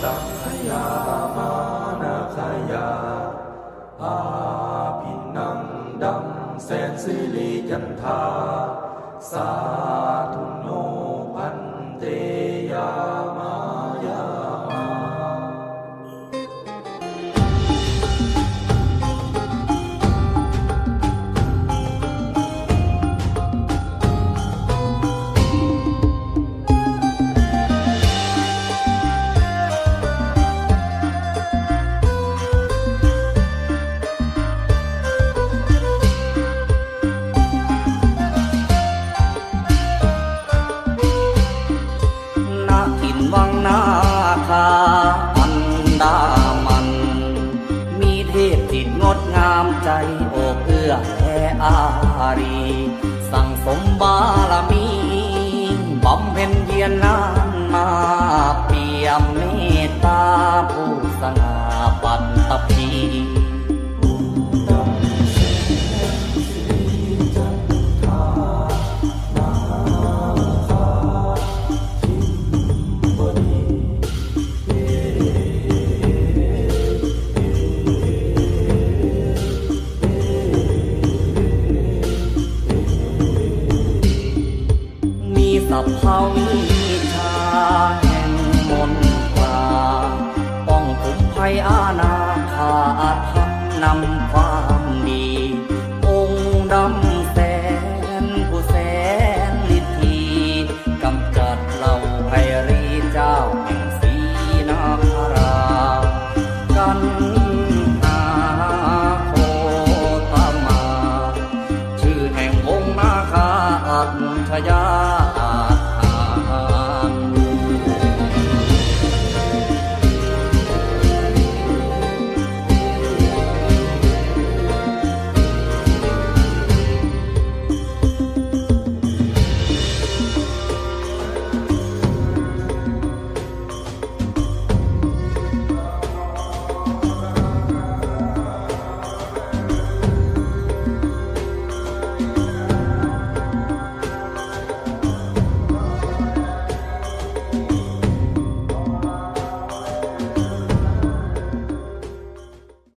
สังขยามานาคยาอาภินังดังแสนสิริจันทาสาธุโนพันเตยามายามาวังนาคาอันดามันมีเทพจิตงดงามใจโอบเอื้อและอารีสั่งสมบารมีบำเพ็ญเยียรนานมาเปี่ยมเมตตาผู้สง่าปัตตภีสัพพวิชาแห่งมนตราป้องคุมภัยอาณาคาธรรมนำ